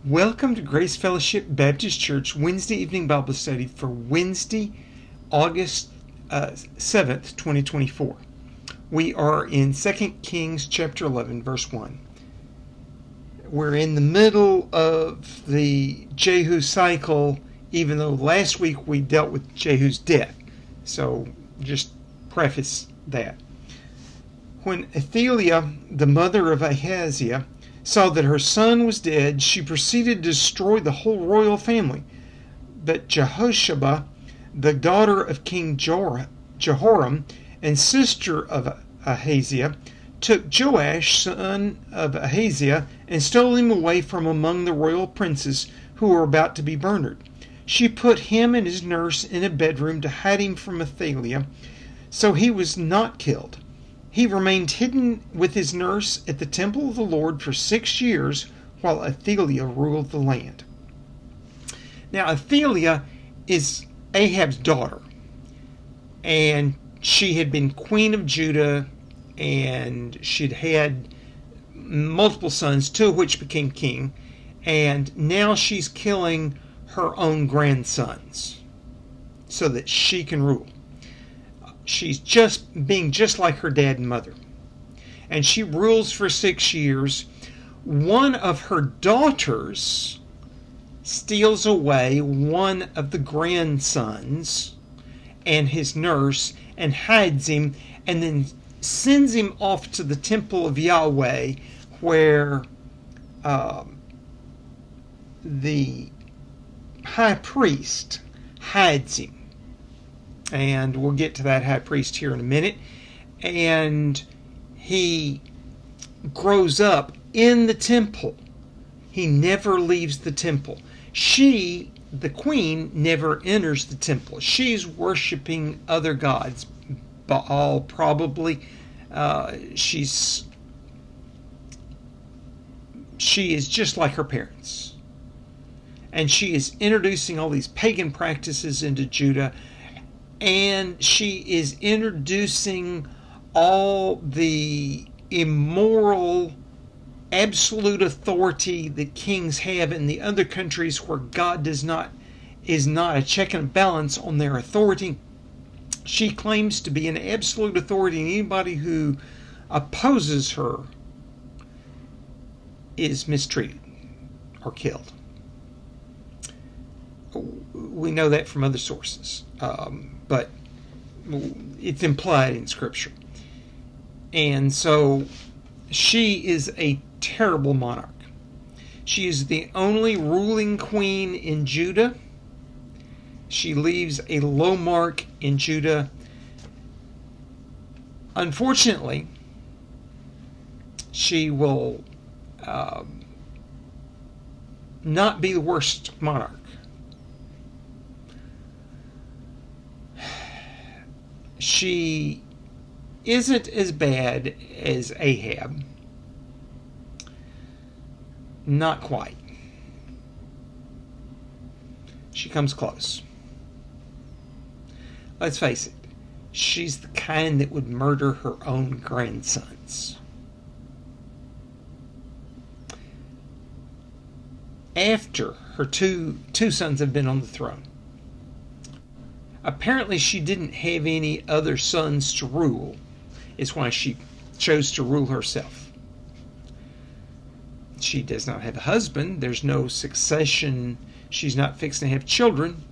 Welcome to Grace Fellowship Baptist Church Wednesday evening Bible study for Wednesday, August 7th, 2024. We are in 2 Kings chapter 11, verse 1. We're in the middle of the Jehu cycle, even though last week we dealt with Jehu's death. So just preface that. When Athaliah, the mother of Ahaziah, saw that her son was dead, she proceeded to destroy the whole royal family. But Jehosheba, the daughter of King Jehoram and sister of Ahaziah, took Joash, son of Ahaziah, and stole him away from among the royal princes who were about to be murdered. She put him and his nurse in a bedroom to hide him from Athaliah, so he was not killed. He remained hidden with his nurse at the temple of the Lord for 6 years while Athaliah ruled the land. Now, Athaliah is Ahab's daughter, and she had been queen of Judah, and she'd had multiple sons, 2 of which became king, and now she's killing her own grandsons so that she can rule. She's just being just like her dad and mother. And she rules for 6 years. One of her daughters steals away one of the grandsons and his nurse and hides him and then sends him off to the temple of Yahweh where the high priest hides him. And we'll get to that high priest here in a minute. And he grows up in the temple. He never leaves the temple. She, the queen, never enters the temple. She's worshiping other gods. Baal, probably. She is just like her parents. And she is introducing all these pagan practices into Judah. And she is introducing all the immoral, absolute authority that kings have in the other countries where God is not a check and balance on their authority. She claims to be an absolute authority, and anybody who opposes her is mistreated or killed. We know that from other sources, but it's implied in Scripture. And so she is a terrible monarch. She is the only ruling queen in Judah. She leaves a low mark in Judah. Unfortunately, she will not be the worst monarch. She isn't as bad as Ahab. Not quite. She comes close. Let's face it, she's the kind that would murder her own grandsons. After her two sons have been on the throne, apparently she didn't have any other sons to rule. Is why she chose to rule herself. She does not have a husband. There's no succession. She's not fixing to have children.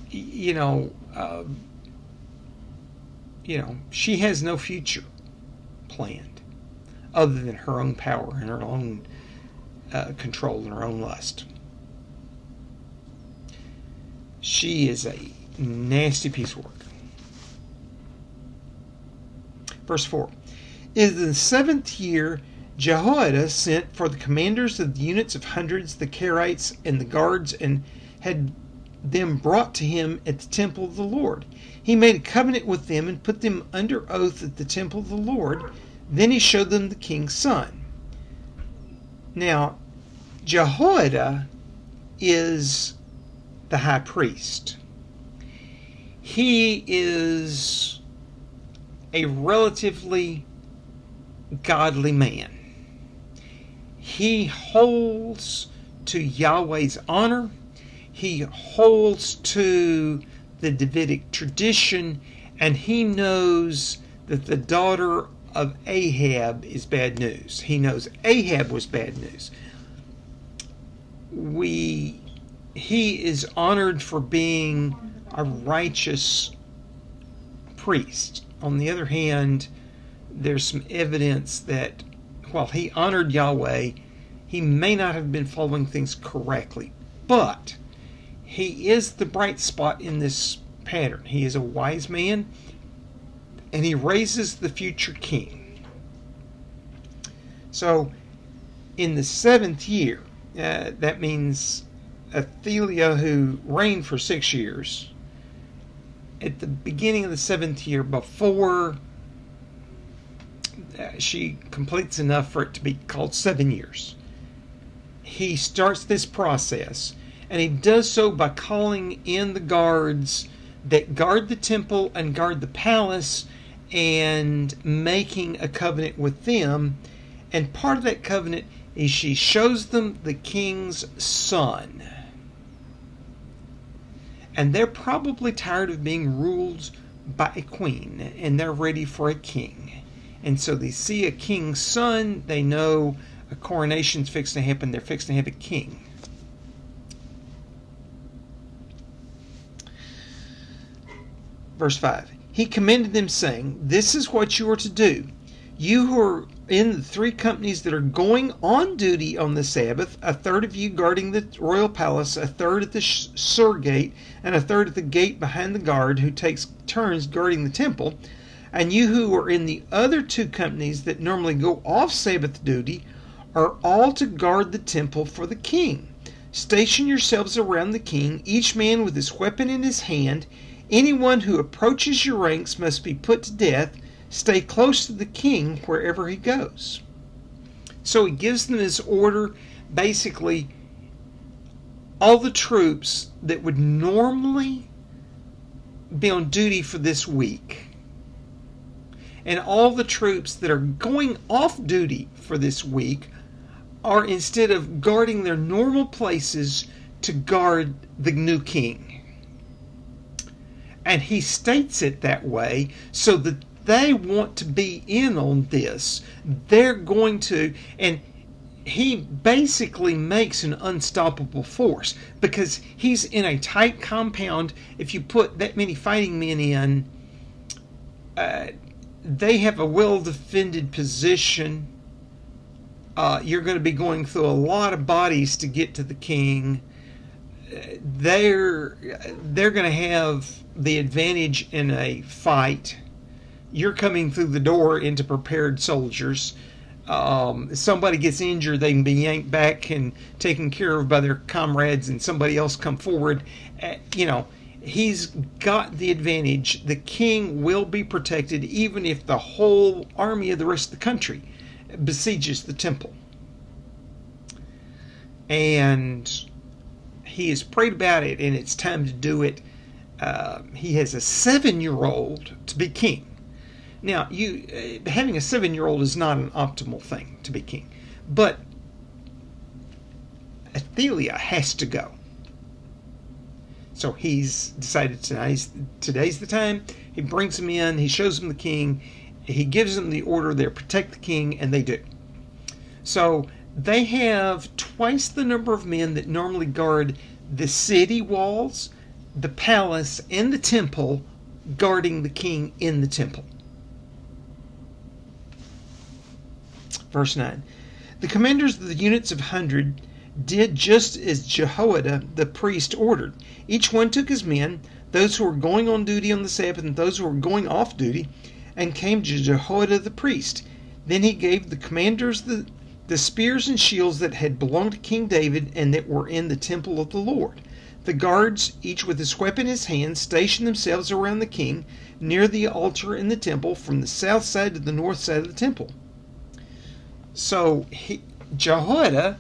She has no future planned other than her own power and her own control and her own lust. She is a nasty piece of work. Verse 4. In the 7th year, Jehoiada sent for the commanders of the units of hundreds, the Kerites, and the guards, and had them brought to him at the temple of the Lord. He made a covenant with them and put them under oath at the temple of the Lord. Then he showed them the king's son. Now, Jehoiada is the high priest. He is a relatively godly man. He holds to Yahweh's honor. He holds to the Davidic tradition, and he knows that the daughter of Ahab is bad news. He knows Ahab was bad news. He is honored for being a righteous priest. On the other hand, there's some evidence that while he honored Yahweh, he may not have been following things correctly. But he is the bright spot in this pattern. He is a wise man, and he raises the future king. So, in the 7th year, that means Athaliah, who reigned for 6 years, at the beginning of the 7th year, before she completes enough for it to be called 7 years, he starts this process, and he does so by calling in the guards that guard the temple and guard the palace, and making a covenant with them. And part of that covenant is she shows them the king's son. And they're probably tired of being ruled by a queen, and they're ready for a king. And so they see a king's son, they know a coronation's fixed to happen, they're fixed to have a king. Verse 5. He commended them, saying, "This is what you are to do. You who are in the 3 companies that are going on duty on the Sabbath, a third of you guarding the royal palace, a third at the Sur gate, and a third at the gate behind the guard, who takes turns guarding the temple. And you who are in the other 2 companies that normally go off Sabbath duty are all to guard the temple for the king. Station yourselves around the king, each man with his weapon in his hand. Anyone who approaches your ranks must be put to death. Stay close to the king wherever he goes." So he gives them this order. Basically, all the troops that would normally be on duty for this week, and all the troops that are going off duty for this week, are, instead of guarding their normal places, to guard the new king. And he states it that way so that they want to be in on this. They're going to, and he basically makes an unstoppable force, because he's in a tight compound. If you put that many fighting men in, they have a well-defended position. You're going to be going through a lot of bodies to get to the king. They're going to have the advantage in a fight. You're coming through the door into prepared soldiers. If somebody gets injured, they can be yanked back and taken care of by their comrades, and somebody else come forward. He's got the advantage. The king will be protected even if the whole army of the rest of the country besieges the temple. And he has prayed about it, and it's time to do it. He has a 7-year-old to be king. Now, having a 7-year-old is not an optimal thing to be king, but Athaliah has to go. So he's decided today's the time. He brings him in. He shows him the king. He gives them the order there, protect the king, and they do. So they have twice the number of men that normally guard the city walls, the palace, and the temple, guarding the king in the temple. Verse 9. The commanders of the units of 100 did just as Jehoiada the priest ordered. Each one took his men, those who were going on duty on the Sabbath and those who were going off duty, and came to Jehoiada the priest. Then he gave the commanders the spears and shields that had belonged to King David and that were in the temple of the Lord. The guards, each with his weapon in his hand, stationed themselves around the king, near the altar in the temple, from the south side to the north side of the temple. So Jehoiada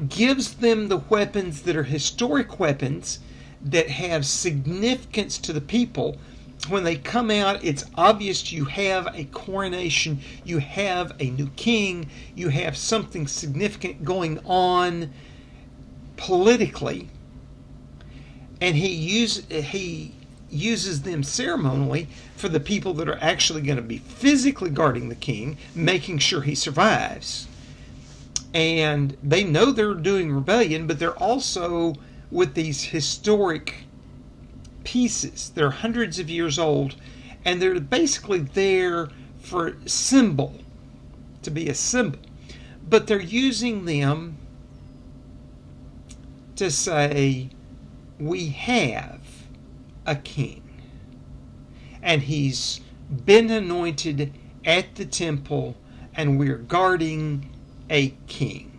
gives them the weapons that are historic weapons that have significance to the people. When they come out, it's obvious you have a coronation, you have a new king, you have something significant going on. politically, and he uses them ceremonially for the people that are actually going to be physically guarding the king, making sure he survives. And they know they're doing rebellion, but they're also with these historic pieces. They're hundreds of years old, and they're basically there for symbol, to be a symbol. But they're using them to say, we have a king, and he's been anointed at the temple, and we're guarding a king.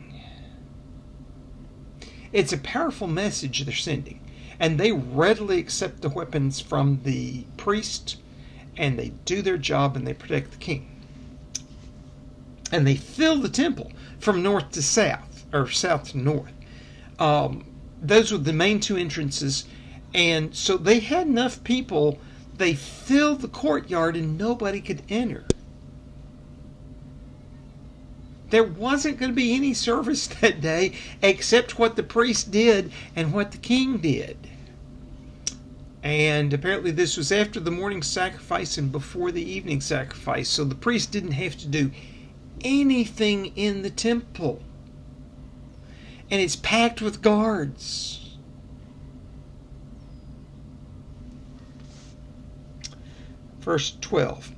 It's a powerful message they're sending, and they readily accept the weapons from the priest, and they do their job, and they protect the king. And they fill the temple from north to south, or south to north. Those were the main two entrances, and so they had enough people. They filled the courtyard, and nobody could enter. There wasn't going to be any service that day except what the priest did and what the king did. And apparently this was after the morning sacrifice and before the evening sacrifice, so the priest didn't have to do anything in the temple. And it's packed with guards. Verse 12.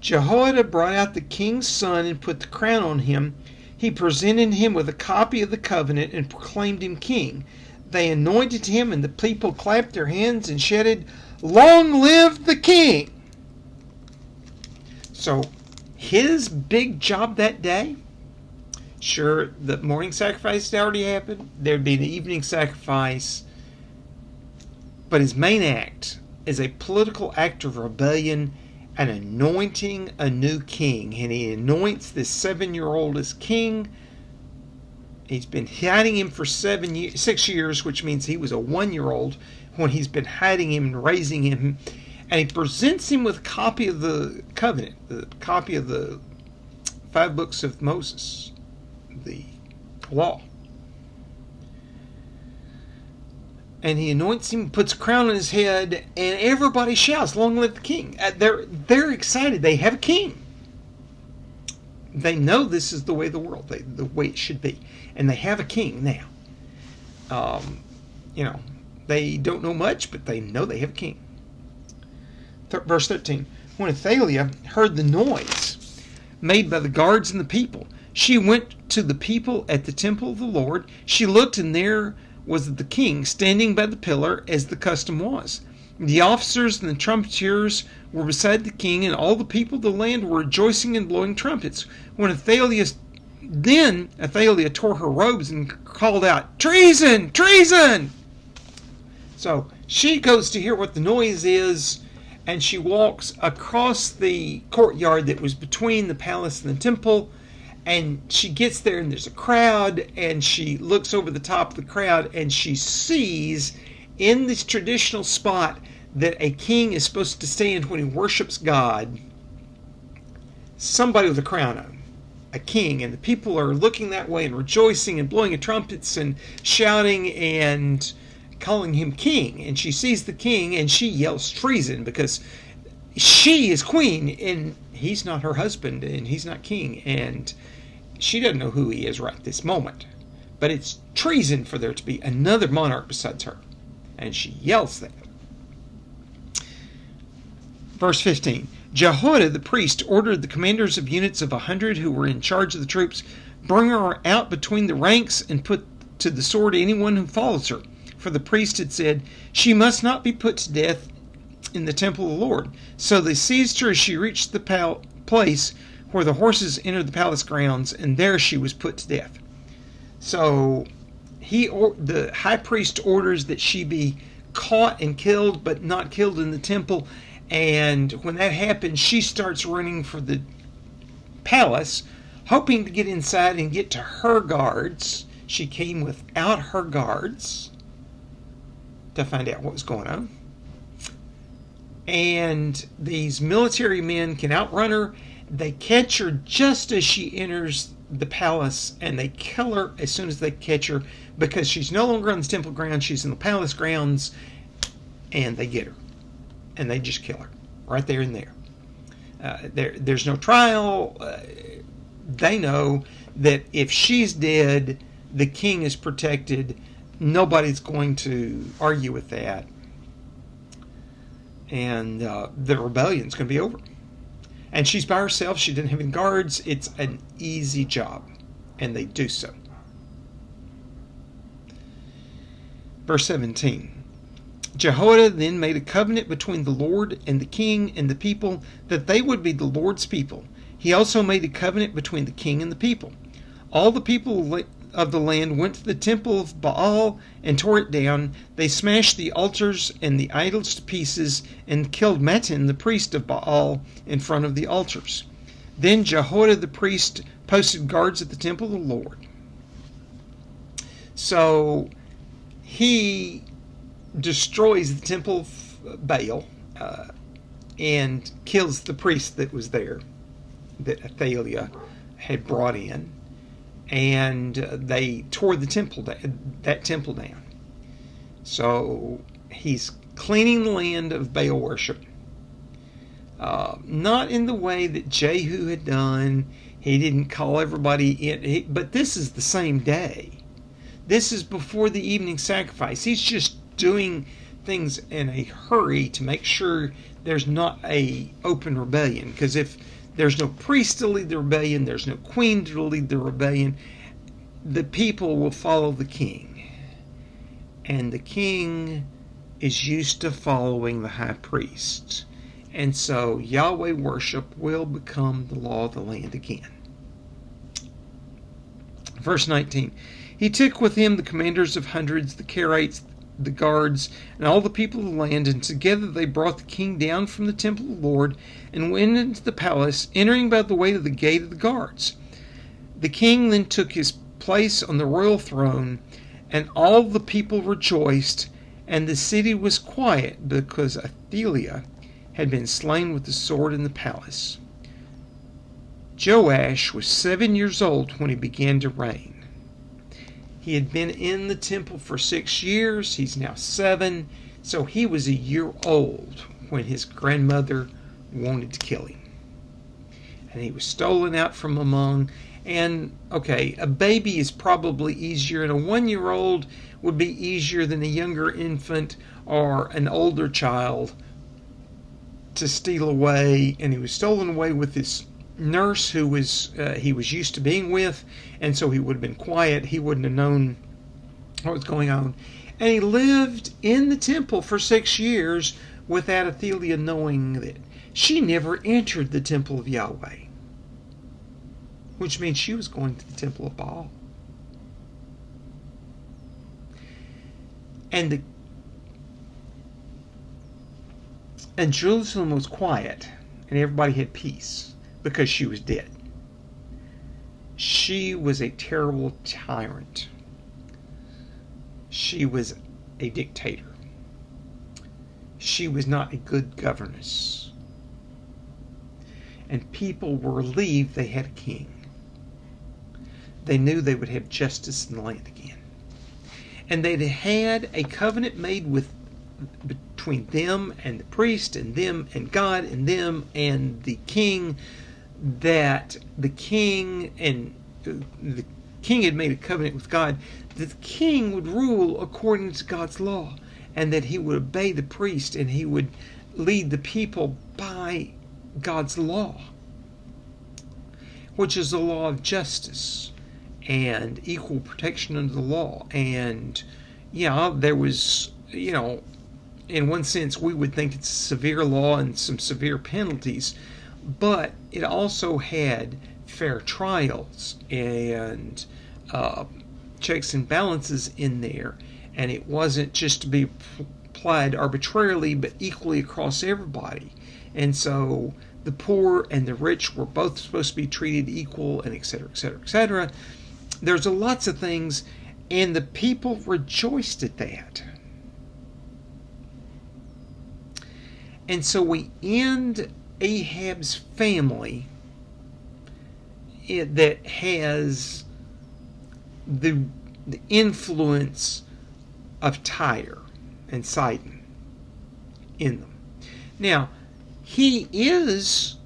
Jehoiada brought out the king's son and put the crown on him. He presented him with a copy of the covenant and proclaimed him king. They anointed him, and the people clapped their hands and shouted, "Long live the king!" So his big job that day, sure, the morning sacrifice had already happened. There'd be the evening sacrifice. But his main act is a political act of rebellion and anointing a new king. And he anoints this 7-year-old as king. He's been hiding him for 6 years, which means he was a 1-year-old when he's been hiding him and raising him. And he presents him with a copy of the covenant, the copy of the 5 books of Moses, the law. And he anoints him, puts a crown on his head, and everybody shouts, "Long live the king." They're excited. They have a king. They know this is the way of the world, the way it should be. And they have a king now. They don't know much, but they know they have a king. Verse 13. When Athaliah heard the noise made by the guards and the people, she went to the people at the temple of the Lord. She looked, and there was the king standing by the pillar, as the custom was. The officers and the trumpeters were beside the king, and all the people of the land were rejoicing and blowing trumpets. Then Athaliah tore her robes and called out, "Treason! Treason!" So she goes to hear what the noise is, and she walks across the courtyard that was between the palace and the temple. And she gets there, and there's a crowd, and she looks over the top of the crowd, and she sees in this traditional spot that a king is supposed to stand when he worships God, somebody with a crown on, a king. And the people are looking that way and rejoicing and blowing trumpets and shouting and calling him king. And she sees the king, and she yells treason, because she is queen, and he's not her husband, and he's not king, and she doesn't know who he is right this moment. But it's treason for there to be another monarch besides her. And she yells that. Verse 15. Jehoiada the priest ordered the commanders of units of 100 who were in charge of the troops, "Bring her out between the ranks and put to the sword anyone who follows her." For the priest had said, "She must not be put to death in the temple of the Lord." So they seized her as she reached the place where the horses entered the palace grounds, and there she was put to death. So the high priest orders that she be caught and killed, but not killed in the temple. And when that happens, she starts running for the palace, hoping to get inside and get to her guards. She came without her guards to find out what was going on. And these military men can outrun her. They catch her just as she enters the palace, and they kill her as soon as they catch her, because she's no longer on the temple grounds, she's in the palace grounds, and they get her. And they just kill her right there and there. There's no trial. They know that if she's dead, the king is protected. Nobody's going to argue with that. And the rebellion's going to be over. And she's by herself. She didn't have any guards. It's an easy job. And they do so. Verse 17. Jehoiada then made a covenant between the Lord and the king and the people, that they would be the Lord's people. He also made a covenant between the king and the people. All the people of the land went to the temple of Baal and tore it down. They smashed the altars and the idols to pieces and killed Mattan, the priest of Baal, in front of the altars. Then Jehoiada the priest posted guards at the temple of the Lord. So he destroys the temple of Baal and kills the priest that was there, that Athaliah had brought in, and they tore the temple down. So he's cleaning the land of Baal worship, not in the way that Jehu had done. He didn't call everybody in, but this is the same day. This is before the evening sacrifice. He's just doing things in a hurry to make sure there's not a open rebellion, because if there's no priest to lead the rebellion, there's no queen to lead the rebellion, the people will follow the king, and the king is used to following the high priest, and so Yahweh worship will become the law of the land again. Verse 19. He took with him the commanders of hundreds, the Kerites, the guards, and all the people of the land, and together they brought the king down from the temple of the Lord and went into the palace, entering by the way to the gate of the guards. The king then took his place on the royal throne, and all the people rejoiced, and the city was quiet, because Athaliah had been slain with the sword in the palace. Joash was 7 years old when he began to reign. He had been in the temple for 6 years. He's now 7. So he was a year old when his grandmother wanted to kill him. And he was stolen out from among. And, okay, a baby is probably easier, and a 1-year-old would be easier than a younger infant or an older child to steal away. And he was stolen away with his nurse who he was used to being with, and so he would have been quiet. He wouldn't have known what was going on. And he lived in the temple for 6 years without Athaliah knowing that. She never entered the temple of Yahweh, which means she was going to the temple of Baal. And Jerusalem was quiet, and everybody had peace, because she was dead. She was a terrible tyrant. She was a dictator. She was not a good governess. And people were relieved they had a king. They knew they would have justice in the land again. And they'd had a covenant made between them and the priest, and them and God, and them and the king, that the king had made a covenant with God that the king would rule according to God's law, and that he would obey the priest, and he would lead the people by God's law, which is the law of justice and equal protection under the law. And there was, in one sense we would think it's a severe law and some severe penalties, but it also had fair trials and checks and balances in there, and it wasn't just to be applied arbitrarily, but equally across everybody. And so the poor and the rich were both supposed to be treated equal, and etc., etc., etc. There's lots of things, and the people rejoiced at that. And so we end Ahab's family that has the influence of Tyre and Sidon in them. Now, he is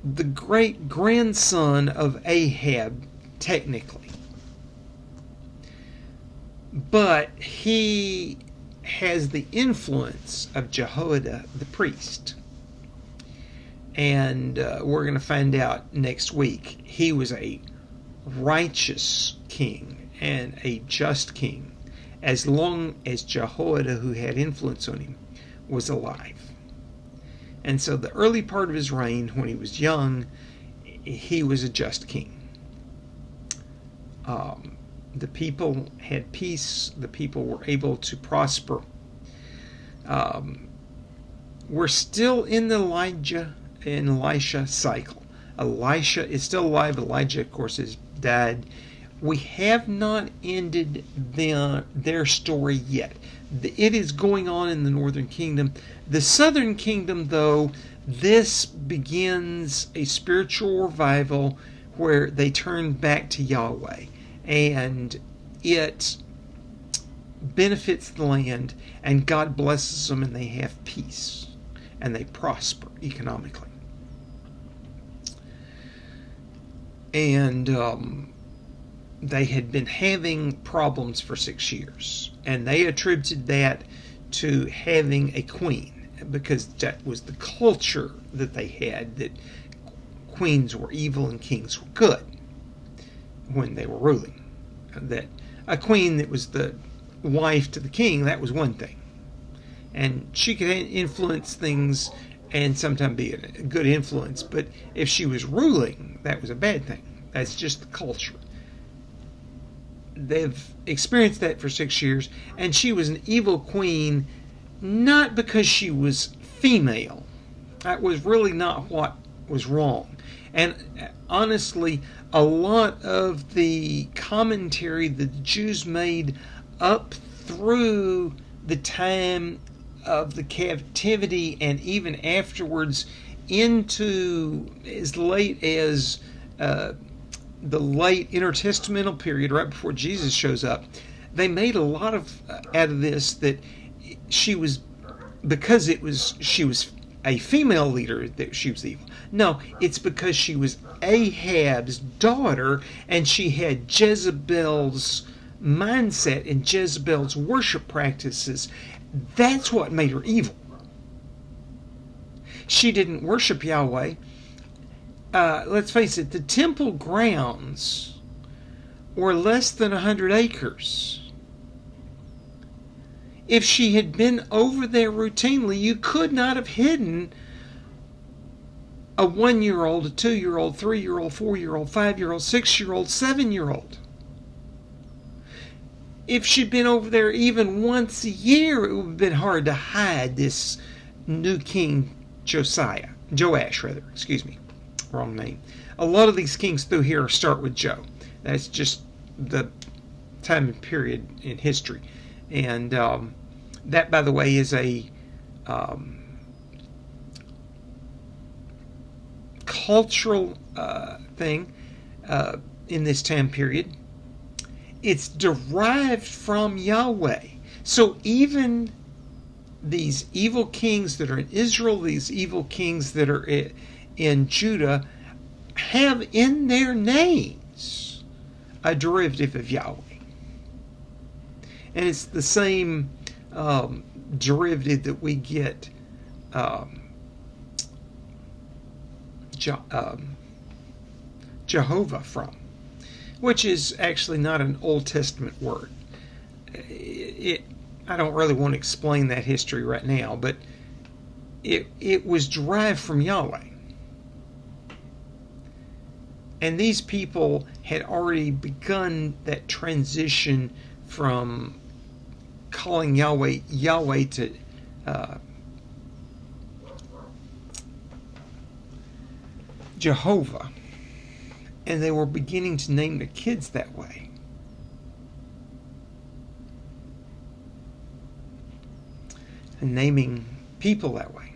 the great grandson of Ahab, technically, but he has the influence of Jehoiada the priest. And we're going to find out next week he was a righteous king and a just king as long as Jehoiada, who had influence on him, was alive. And so the early part of his reign, when he was young, he was a just king. The people had peace. The people were able to prosper. We're still in the Elijah and Elisha cycle. Elisha is still alive. Elijah, of course, has died. We have not ended their story yet. It is going on in the northern kingdom. The southern kingdom, though, this begins a spiritual revival where they turn back to Yahweh, and it benefits the land, and God blesses them, and they have peace, and they prosper economically. And they had been having problems for 6 years, and they attributed that to having a queen, because that was the culture that they had, that queens were evil and kings were good when they were ruling. That a queen that was the wife to the king, that was one thing, and she could influence things and sometimes be a good influence, but if she was ruling, that was a bad thing. That's just the culture. They've experienced that for 6 years, and she was an evil queen, not because she was female. That was really not what was wrong. And honestly, a lot of the commentary that the Jews made up through the time of the captivity and even afterwards into as late as the late intertestamental period, right before Jesus shows up, they made a lot of out of this, that she was, because she was a female leader, that she was evil. No, it's because she was Ahab's daughter, and she had Jezebel's mindset and Jezebel's worship practices. That's what made her evil. She didn't worship Yahweh. Let's face it, the temple grounds were less than 100 acres. If she had been over there routinely, you could not have hidden a 1-year-old, a 2-year-old, 3-year-old, 4-year-old, 5-year-old, 6-year-old, 7-year-old. If she'd been over there even once a year, it would have been hard to hide this new king Joash, excuse me. Wrong name. A lot of these kings through here start with Joe. That's just the time and period in history. And that, by the way, is a cultural thing in this time period. It's derived from Yahweh. So even these evil kings that are in Israel, these evil kings that are in Judah, have in their names a derivative of Yahweh. And it's the same derivative that we get Jehovah from, which is actually not an Old Testament word. I don't really want to explain that history right now, but it was derived from Yahweh. And these people had already begun that transition from calling Yahweh to Jehovah. And they were beginning to name their kids that way. And naming people that way.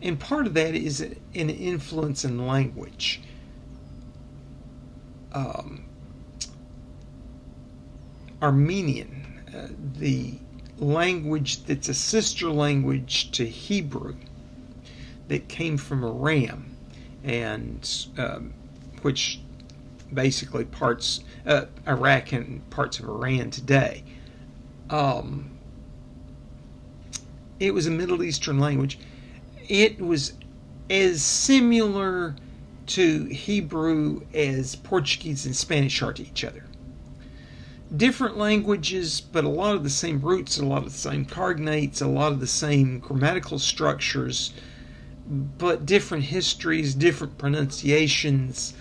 And part of that is an influence in language. Armenian, the language that's a sister language to Hebrew, that came from Aram, and which basically parts Iraq and parts of Iran today. It was a Middle Eastern language. It was as similar to Hebrew as Portuguese and Spanish are to each other. Different languages, but a lot of the same roots, a lot of the same cognates, a lot of the same grammatical structures, but different histories, different pronunciations,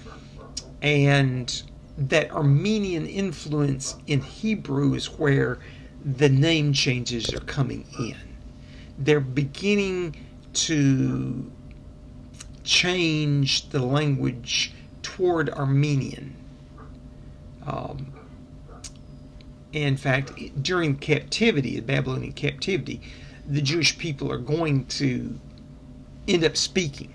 and that Armenian influence in Hebrew is where the name changes are coming in. They're beginning to change the language toward Armenian. In fact, during captivity, the Babylonian captivity, the Jewish people are going to end up speaking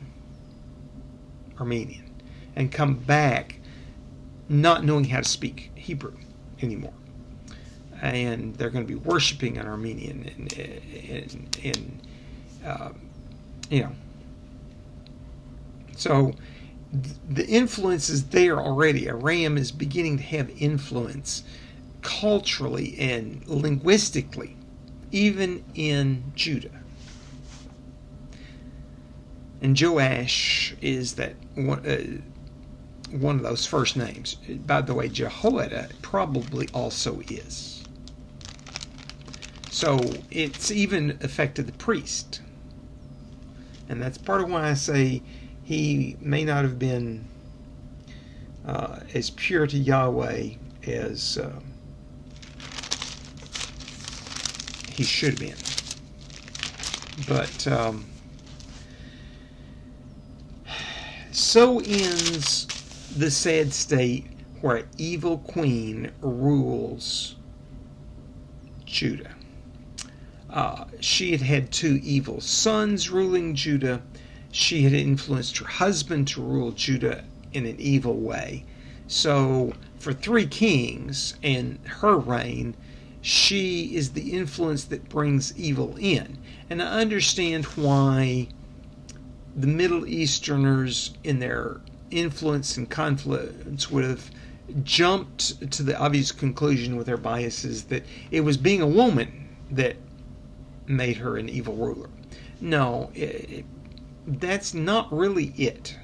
Armenian and come back not knowing how to speak Hebrew anymore. And they're going to be worshiping in Armenian and So the influence is there already. Aram is beginning to have influence culturally and linguistically, even in Judah. And Joash is that one of those first names. By the way, Jehoiada probably also is. So it's even affected the priest. And that's part of why I say he may not have been as pure to Yahweh as he should have been. But so ends the sad state where an evil queen rules Judah. She had had two evil sons ruling Judah. She had influenced her husband to rule Judah in an evil way. So for 3 kings and her reign, she is the influence that brings evil in. And I understand why the Middle Easterners in their influence and confluence would have jumped to the obvious conclusion with their biases that it was being a woman that made her an evil ruler. No, that's not really it.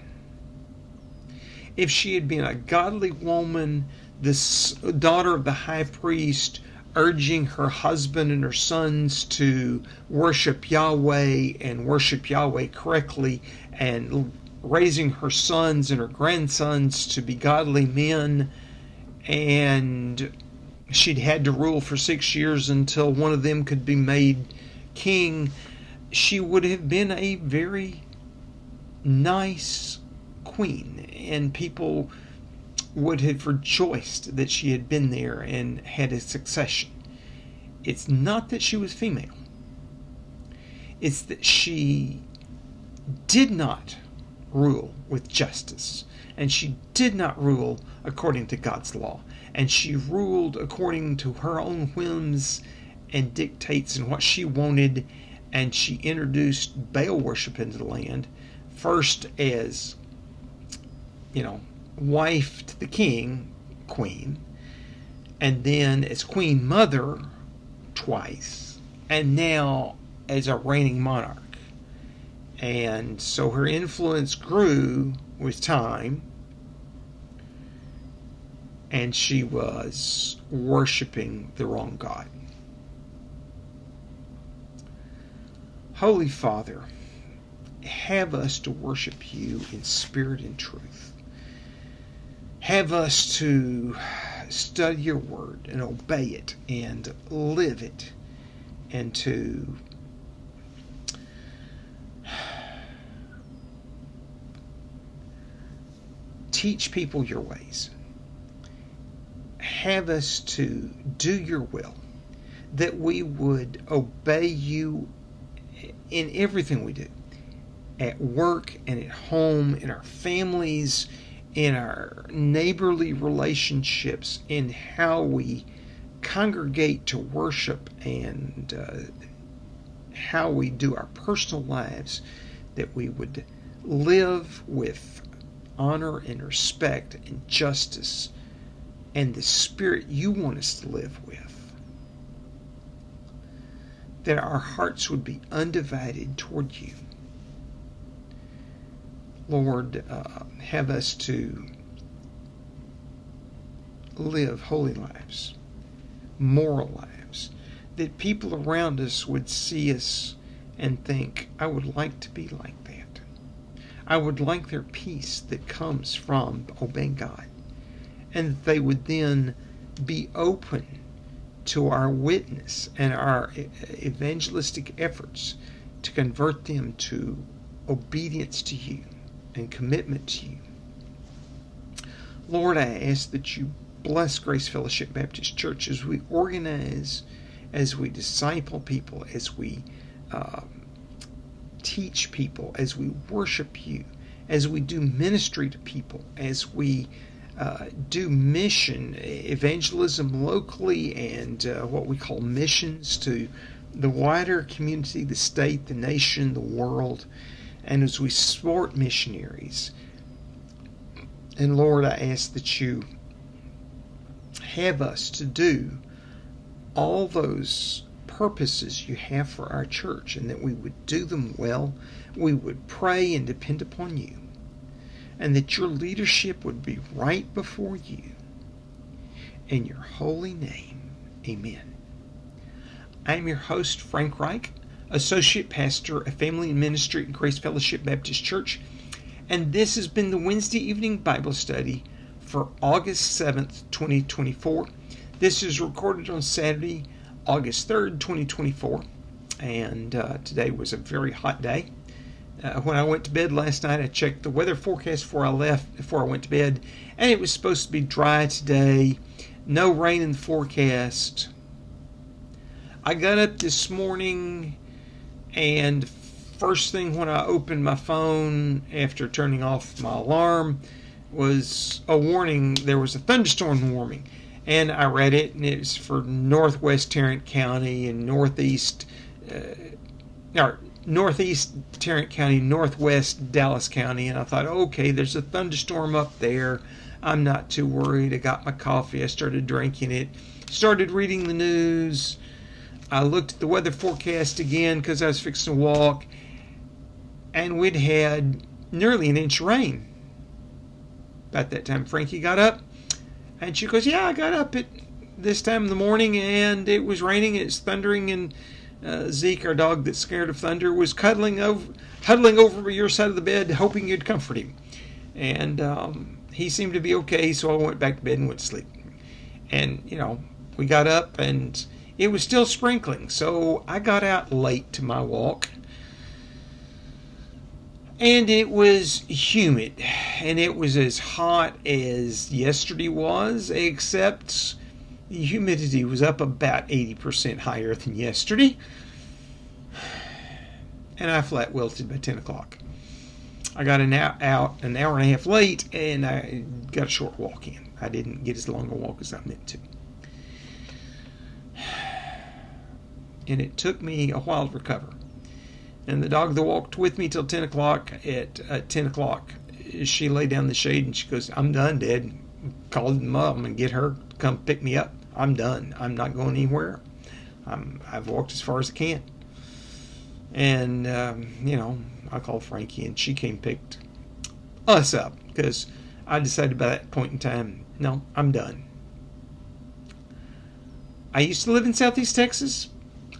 If she had been a godly woman, this daughter of the high priest, urging her husband and her sons to worship Yahweh and worship Yahweh correctly, and raising her sons and her grandsons to be godly men, and she'd had to rule for 6 years until one of them could be made king, she would have been a very nice queen, and people would have rejoiced that she had been there and had a succession. It's not that she was female. It's that she did not rule with justice, and she did not rule according to God's law, and she ruled according to her own whims and dictates and what she wanted, and she introduced Baal worship into the land, first as, wife to the king, queen, and then as queen mother twice, and now as a reigning monarch. And so her influence grew with time, and she was worshiping the wrong God. Holy Father, have us to worship you in spirit and truth. Have us to study your word and obey it and live it, and to teach people your ways. Have us to do your will, that we would obey you in everything we do. at work and at home, in our families, in our neighborly relationships, in how we congregate to worship, and how we do our personal lives, that we would live with honor and respect and justice and the spirit you want us to live with. That our hearts would be undivided toward you. Lord, have us to live holy lives, moral lives, that people around us would see us and think, I would like to be like that. I would like their peace that comes from obeying God. And that they would then be open to our witness and our evangelistic efforts to convert them to obedience to you and commitment to you. Lord, I ask that you bless Grace Fellowship Baptist Church as we organize, as we disciple people, as we teach people, as we worship you, as we do ministry to people, as we do mission, evangelism locally, and what we call missions to the wider community, the state, the nation, the world, and as we support missionaries. And Lord, I ask that you have us to do all those purposes you have for our church, and that we would do them well. We would pray and depend upon you, and that your leadership would be right before you. In your holy name, amen. I am your host, Frank Reich, Associate Pastor of Family and Ministry at Grace Fellowship Baptist Church, and this has been the Wednesday evening Bible study for August 7th, 2024. This is recorded on Saturday, August 3rd, 2024, and today was a very hot day. When I went to bed last night, I checked the weather forecast before I went to bed, and it was supposed to be dry today, no rain in the forecast. I got up this morning, and first thing when I opened my phone after turning off my alarm was a warning. There was a thunderstorm warning, and I read it, and it was for northwest Tarrant County and northeast Tarrant County, northwest Dallas County, and I thought, okay, there's a thunderstorm up there. I'm not too worried. I got my coffee. I started drinking it. Started reading the news. I looked at the weather forecast again because I was fixing to walk, and we'd had nearly an inch of rain. About that time, Frankie got up, and she goes, yeah, I got up at this time in the morning, and it was raining, it's thundering, and Zeke, our dog that's scared of thunder, was huddling over your side of the bed, hoping you'd comfort him. And he seemed to be okay, so I went back to bed and went to sleep. And, we got up, and it was still sprinkling, so I got out late to my walk. And it was humid, and it was as hot as yesterday was, except the humidity was up about 80% higher than yesterday. And I flat wilted by 10 o'clock. I got out an hour and a half late, and I got a short walk in. I didn't get as long a walk as I meant to. And it took me a while to recover. And the dog that walked with me till 10 o'clock, at 10 o'clock, she lay down in the shade and she goes, I'm done, Dad. Called Mom and get her to come pick me up. I'm done. I'm not going anywhere. I've walked as far as I can. And, I called Frankie and she came picked us up because I decided by that point in time, no, I'm done. I used to live in Southeast Texas.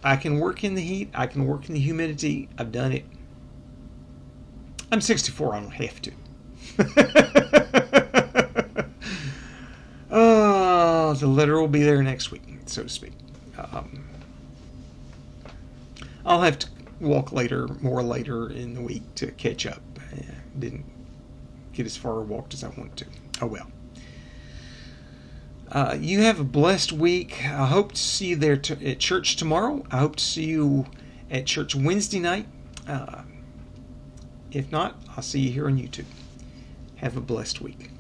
I can work in the heat. I can work in the humidity. I've done it. I'm 64. I don't have to. The letter will be there next week, so to speak. I'll have to walk more later in the week to catch up. I didn't get as far walked as I wanted to. Oh well. You have a blessed week. I hope to see you there at church tomorrow. I hope to see you at church Wednesday night. If not, I'll see you here on YouTube. Have a blessed week.